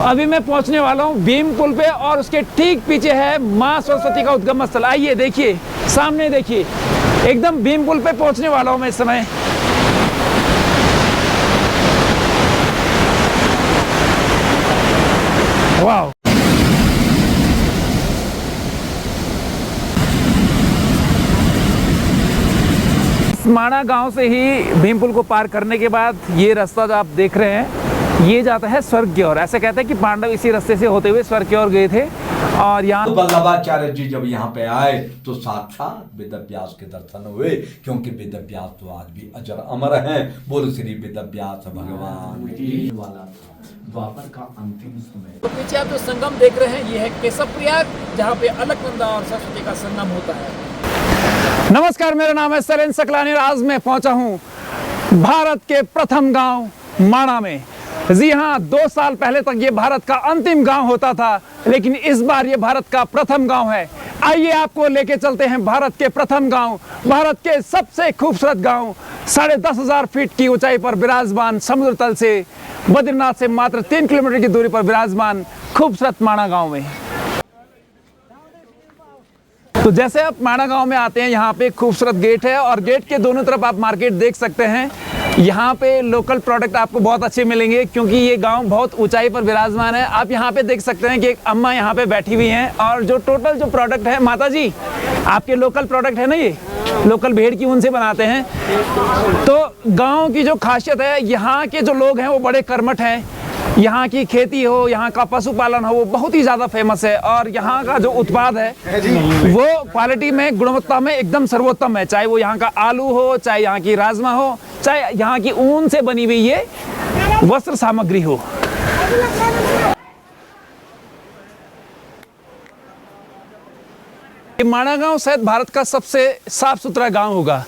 अभी मैं पहुंचने वाला हूं भीम पुल पे और उसके ठीक पीछे है मां सरस्वती का उद्गम स्थल। आइए देखिए, सामने देखिए, एकदम भीम पुल पे पहुंचने वाला हूं मैं इस समय। वाह, माणा गांव से ही भीम पुल को पार करने के बाद ये रास्ता जो आप देख रहे हैं ये जाता है स्वर्ग की ओर। ऐसे कहते हैं कि पांडव इसी रास्ते से होते हुए स्वर्ग की ओर गए थे। और यहाँ तो वल्लभाचार्य जी जब यहाँ पे आए तो साक्षात वेद व्यास के दर्शन हुए, क्योंकि वेद व्यास तो आज भी अजर अमर हैं। बोल श्री वेद व्यास भगवान की। वाला द्वापर का अंतिम समय। तो पीछे आप जो संगम देख रहे हैं ये है केशव प्रयाग, जहाँ पे अलकनंदा और सरस्वती का संगम होता है। नमस्कार, मेरा नाम है सलेन सकलानी और आज मैं पहुंचा हूं भारत के प्रथम गांव माणा में। जी हाँ, 2 साल पहले तक ये भारत का अंतिम गांव होता था, लेकिन इस बार ये भारत का प्रथम गांव है। आइए आपको लेके चलते हैं भारत के प्रथम गांव, भारत के सबसे खूबसूरत गांव, 10,500 फीट की ऊंचाई पर विराजमान, समुद्र तल से बद्रीनाथ से मात्र 3 किलोमीटर की दूरी पर विराजमान खूबसूरत माणा गांव में। तो जैसे आप माणा गांव में आते हैं, यहाँ पे खूबसूरत गेट है और गेट के दोनों तरफ आप मार्केट देख सकते हैं। यहाँ पे लोकल प्रोडक्ट आपको बहुत अच्छे मिलेंगे, क्योंकि ये गांव बहुत ऊंचाई पर विराजमान है। आप यहाँ पे देख सकते हैं कि एक अम्मा यहाँ पे बैठी हुई हैं और जो टोटल जो प्रोडक्ट है, माता जी आपके लोकल प्रोडक्ट है ना, ये लोकल भेड़ की ऊन से बनाते हैं। तो गाँव की जो खासियत है, यहाँ के जो लोग हैं वो बड़े कर्मठ हैं। यहाँ की खेती हो, यहाँ का पशुपालन हो, वो बहुत ही ज़्यादा फेमस है। और यहाँ का जो उत्पाद है वो क्वालिटी में, गुणवत्ता में एकदम सर्वोत्तम है। चाहे वो यहाँ का आलू हो, चाहे यहाँ की राजमा हो, चाहे यहाँ की ऊन से बनी हुई ये वस्त्र सामग्री हो। माणा गांव शायद भारत का सबसे साफ सुथरा गांव होगा।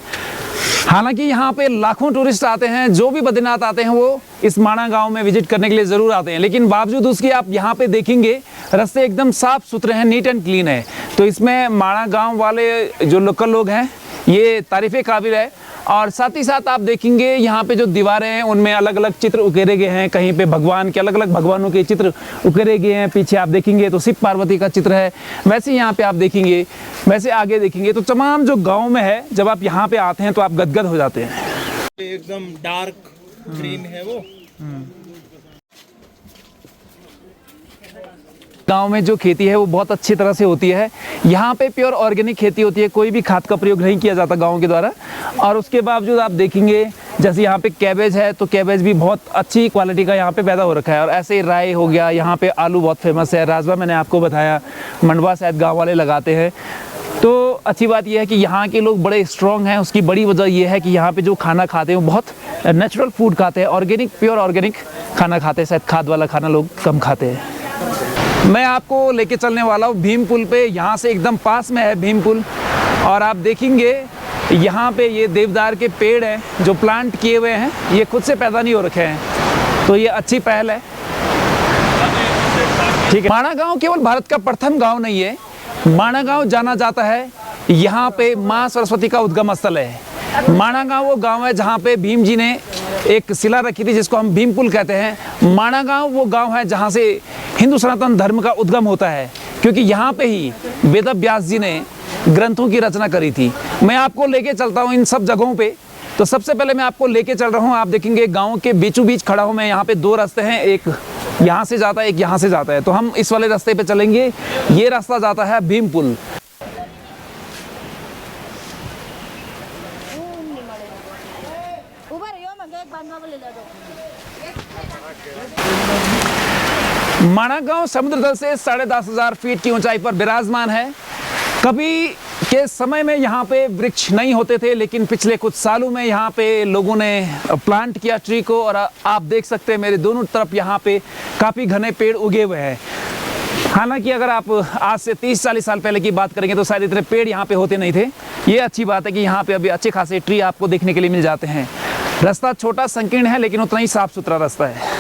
हालांकि यहाँ पे लाखों टूरिस्ट आते हैं, जो भी बद्रीनाथ आते हैं वो इस माणा गांव में विजिट करने के लिए ज़रूर आते हैं, लेकिन बावजूद उसके आप यहाँ पे देखेंगे रास्ते एकदम साफ़ सुथरे हैं, नीट एंड क्लीन है। तो इसमें माणा गांव वाले जो लोकल लोग हैं ये तारीफ़े काबिल है। और साथ ही साथ आप देखेंगे यहाँ पे जो दीवारें हैं उनमें अलग अलग चित्र उकेरे गए हैं। कहीं पे भगवान के, अलग अलग भगवानों के चित्र उकेरे गए हैं। पीछे आप देखेंगे तो शिव पार्वती का चित्र है। वैसे यहाँ पे आप देखेंगे, वैसे आगे देखेंगे तो तमाम जो गांव में है, जब आप यहाँ पे आते हैं तो आप गदगद हो जाते हैं। एकदम डार्क ग्रीन है वो। गांव में जो खेती है वो बहुत अच्छी तरह से होती है। यहाँ पे प्योर ऑर्गेनिक खेती होती है, कोई भी खाद का प्रयोग नहीं किया जाता गांव के द्वारा। और उसके बावजूद आप देखेंगे जैसे यहाँ पे कैबेज है तो कैबेज भी बहुत अच्छी क्वालिटी का यहाँ पे पैदा हो रखा है। और ऐसे ही राई हो गया, यहाँ पे आलू बहुत फेमस है। राजमा मैंने आपको बताया, मंडवा शायद गाँव वाले लगाते हैं। तो अच्छी बात यह है कि यहाँ के लोग बड़े स्ट्रॉन्ग हैं। उसकी बड़ी वजह यह है कि यहाँ पे जो खाना खाते हैं वो बहुत नेचुरल फूड खाते हैं, ऑर्गेनिक, प्योर ऑर्गेनिक खाना खाते हैं। शायद खाद वाला खाना लोग कम खाते हैं। मैं आपको लेके चलने वाला हूँ भीम पुल पे। यहाँ से एकदम पास में है भीम पुल और आप देखेंगे यहाँ पे ये देवदार के पेड़ हैं जो प्लांट किए हुए हैं, ये खुद से पैदा नहीं हो रखे हैं। तो ये अच्छी पहल है। ठीक है, माणा गांव केवल भारत का प्रथम गांव नहीं है। माणा गांव जाना जाता है, यहाँ पे माँ सरस्वती का उद्गम स्थल है। माणा गांव वो गांव है जहाँ पे भीम जी ने एक शिला रखी थी जिसको हम भीम पुल कहते हैं। माणा गांव वो गांव है जहाँ से हिंदू सनातन धर्म का उद्गम होता है, क्योंकि यहाँ पे ही वेद व्यास जी ने ग्रंथों की रचना करी थी। मैं आपको लेके चलता हूँ इन सब जगहों पे। तो सबसे पहले मैं आपको लेके चल रहा हूँ, आप देखेंगे गाँव के बीचों बीच खड़ा हूँ मैं। यहाँ पे 2 रास्ते हैं, एक यहाँ से जाता है, एक यहाँ से जाता है। तो हम इस वाले रास्ते पे चलेंगे। ये रास्ता जाता है भीम पुल। माणा गांव समुद्र तल से 10,500 फीट की ऊंचाई पर विराजमान है। कभी के समय में यहाँ पे वृक्ष नहीं होते थे, लेकिन पिछले कुछ सालों में यहाँ पे लोगों ने प्लांट किया ट्री को। और आप देख सकते हैं मेरे दोनों तरफ यहाँ पे काफ़ी घने पेड़ उगे हुए हैं। हालांकि अगर आप आज से 30-40 साल पहले की बात करेंगे तो शायद इतने पेड़ यहाँ पे होते नहीं थे। ये अच्छी बात है कि यहाँ पे अभी अच्छे खासे ट्री आपको देखने के लिए मिल जाते हैं। रास्ता छोटा संकीर्ण है, लेकिन उतना ही साफ सुथरा रास्ता है।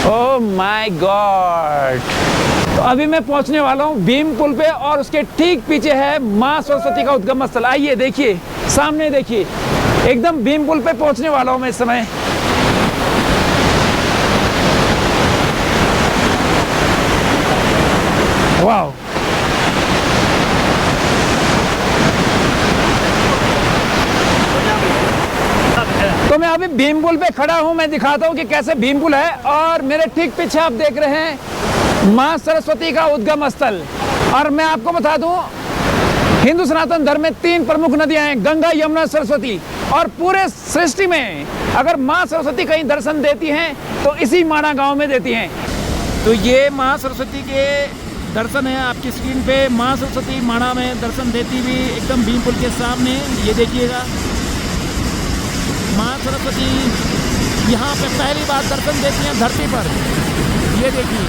Oh my God. तो अभी मैं पहुंचने वाला हूं भीम पुल पे और उसके ठीक पीछे है मां सरस्वती का उद्गम स्थल। आइए देखिए, सामने देखिए, एकदम भीम पुल पे पहुंचने वाला हूं मैं इस समय। वाह, तो मैं अभी भीम पुल पे खड़ा हूं। मैं दिखाता हूं कि कैसे भीम पुल है और मेरे ठीक पीछे आप देख रहे हैं मां सरस्वती का उद्गम स्थल। और मैं आपको बता दूं, हिंदू सनातन धर्म में 3 प्रमुख नदियां हैं, गंगा, यमुना, सरस्वती। और पूरे सृष्टि में अगर मां सरस्वती कहीं दर्शन देती हैं तो इसी माणा गांव में देती हैं। तो ये मां सरस्वती के दर्शन है आपकी स्क्रीन पे। मां सरस्वती माणा में दर्शन देती हुई एकदम भीम पुल के सामने, ये देखिएगा मां सरस्वती यहाँ पे पहली बार दर्शन देती हैं धरती पर। ये देखिए,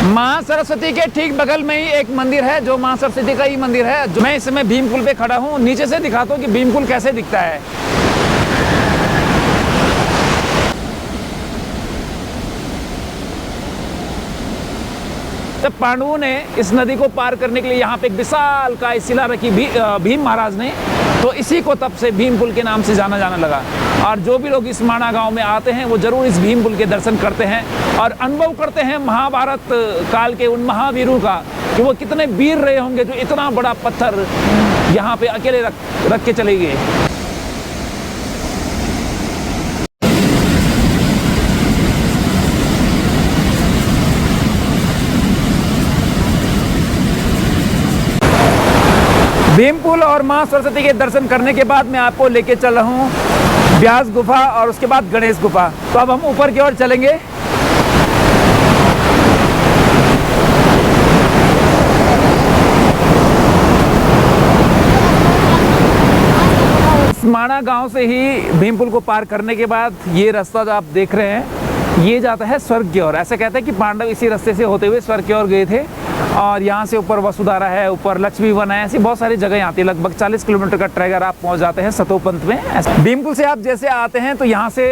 मां सरस्वती के ठीक बगल में ही एक मंदिर है जो मां सरस्वती का ही मंदिर है। जो मैं इस समय भीम पुल पे खड़ा हूँ, नीचे से दिखाता हूँ कि भीम पुल कैसे दिखता है। जब पांडवों ने इस नदी को पार करने के लिए यहाँ पे एक विशाल का शिला रखी भीम महाराज ने, तो इसी को तब से भीम पुल के नाम से जाना लगा। और जो भी लोग इस माणा गांव में आते हैं वो जरूर इस भीम पुल के दर्शन करते हैं और अनुभव करते हैं महाभारत काल के उन महावीरों का, कि वो कितने वीर रहे होंगे जो इतना बड़ा पत्थर यहाँ पे अकेले रख के चले गए। भीम पुल और मां सरस्वती के दर्शन करने के बाद मैं आपको लेके चल रहा हूँ व्यास गुफा और उसके बाद गणेश गुफा। तो अब हम ऊपर की ओर चलेंगे। माणा गांव से ही भीम पुल को पार करने के बाद ये रास्ता जो आप देख रहे हैं ये जाता है स्वर्ग की ओर। ऐसे कहते हैं कि पांडव इसी रास्ते से होते हुए स्वर्ग की ओर गए थे। और यहाँ से ऊपर वसुधारा है, ऊपर लक्ष्मी वन है, ऐसी बहुत सारी जगह आती है। लगभग 40 किलोमीटर का ट्रैक अगर आप पहुँच जाते हैं सतोपंत में। भीम पुल से आप जैसे आते हैं तो यहाँ से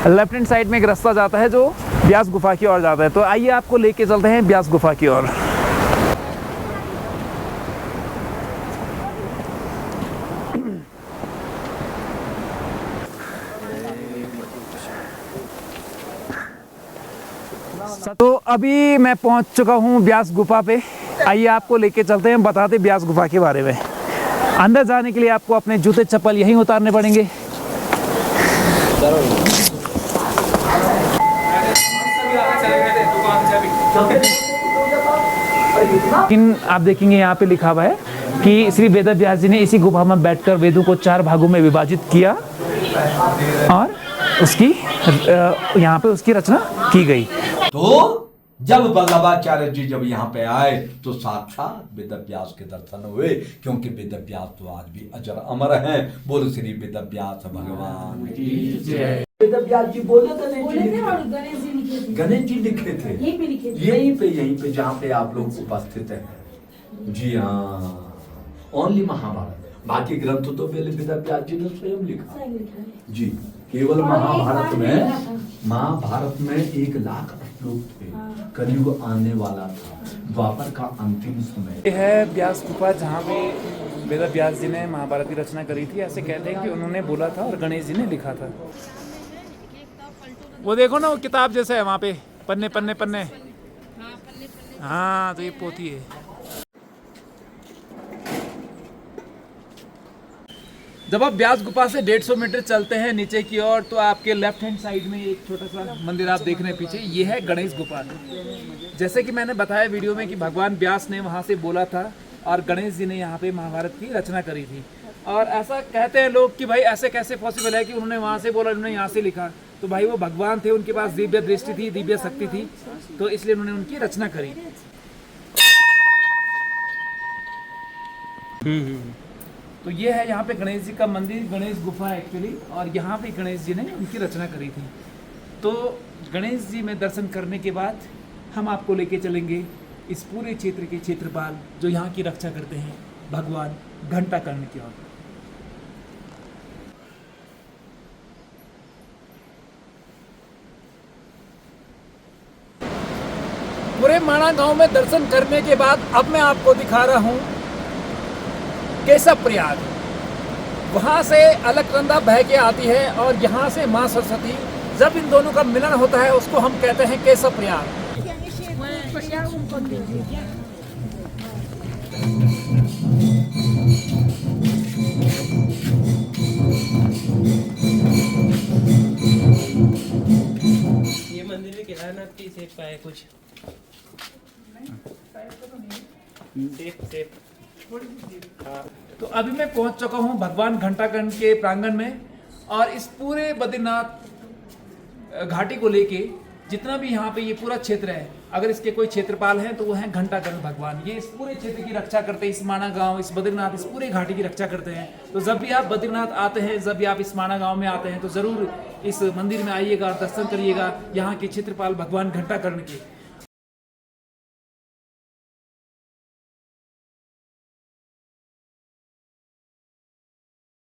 लेफ्ट हैंड साइड में एक रास्ता जाता है जो व्यास गुफा की ओर जाता है। तो आइए आपको लेके चलते हैं व्यास गुफा की ओर। तो अभी मैं पहुंच चुका हूं व्यास गुफा पे। आइए आपको लेके चलते हैं, बताते व्यास गुफा के बारे में। अंदर जाने के लिए आपको अपने जूते चप्पल यहीं उतारने पड़ेंगे। लेकिन आप देखेंगे यहाँ पे लिखा हुआ है कि श्री वेद व्यास जी ने इसी गुफा में बैठकर वेदों को 4 भागों में विभाजित किया और उसकी यहाँ पे उसकी रचना की गई। तो जब वल्लभाचार्य जी जब यहाँ पे आए तो साक्षात वेद व्यास के दर्शन हुए, क्योंकि वेद व्यास तो आज भी अजर अमर हैं। बोलो श्री वेद व्यास भगवान की जय। वेद व्यास जी बोले गणेश जी लिखे थे यहीं पे जहाँ पे आप लोग उपस्थित हैं। जी हाँ, ओनली महाभारत, बाकी ग्रंथ तो पहले वेद व्यास जी ने स्वयं लिखा जी। केवल महाभारत में 1 लाख श्लोक थे। कलयुग आने वाला था, द्वापर का अंतिम समय। यह है व्यास गुफा जहाँ पे वेद व्यास जी ने महाभारत की रचना करी थी। ऐसे कहते हैं कि उन्होंने बोला था और गणेश जी ने लिखा था। वो देखो ना, वो किताब जैसा है वहाँ पे, पन्ने। हाँ, तो ये पोथी है। जब आप व्यास गुफा से 150 मीटर चलते हैं नीचे की ओर तो आपके लेफ्ट हैंड साइड में एक छोटा सा मंदिर आप देख रहे हैं पीछे, ये है गणेश गुफा। जैसे कि मैंने बताया वीडियो में कि भगवान व्यास ने वहाँ से बोला था और गणेश जी ने यहाँ पे महाभारत की रचना करी थी। और ऐसा कहते हैं लोग कि भाई ऐसे कैसे पॉसिबल है कि उन्होंने वहाँ से बोला, उन्होंने यहाँ से लिखा। तो भाई वो भगवान थे, उनके पास दिव्य दृष्टि थी, दिव्य शक्ति थी, तो इसलिए उन्होंने उनकी रचना करी। तो ये है यहाँ पे गणेश जी का मंदिर, गणेश गुफा एक्चुअली, और यहाँ पे गणेश जी ने उनकी रचना करी थी। तो गणेश जी में दर्शन करने के बाद हम आपको लेके चलेंगे इस पूरे क्षेत्र के क्षेत्रपाल जो यहाँ की रक्षा करते हैं भगवान घंटाकर्ण की ओर। पूरे माणा गांव में दर्शन करने के बाद अब मैं आपको दिखा रहा हूँ केशव प्रयाग। वहाँ से अलकनंदा बह के आती है और यहाँ से माँ सरस्वती, जब इन दोनों का मिलन होता है उसको हम कहते हैं केशव प्रयाग। ये मंदिर में किराना आपकी सेफ का है कुछ सेफ तो अभी मैं पहुंच चुका हूं भगवान घंटाकर्ण के प्रांगण में, और इस पूरे बद्रीनाथ घाटी को लेके जितना भी यहाँ पे ये पूरा क्षेत्र है, अगर इसके कोई क्षेत्रपाल हैं तो वो हैं घंटाकर्ण भगवान। ये इस पूरे क्षेत्र की रक्षा करते हैं, इस माणा गांव, इस बद्रीनाथ, इस पूरे घाटी की रक्षा करते हैं। तो जब भी आप बद्रीनाथ आते हैं, जब भी आप इस माणा गांव में आते हैं तो जरूर इस मंदिर में आइएगा और दर्शन करिएगा यहाँ के क्षेत्रपाल भगवान घंटाकर्ण के।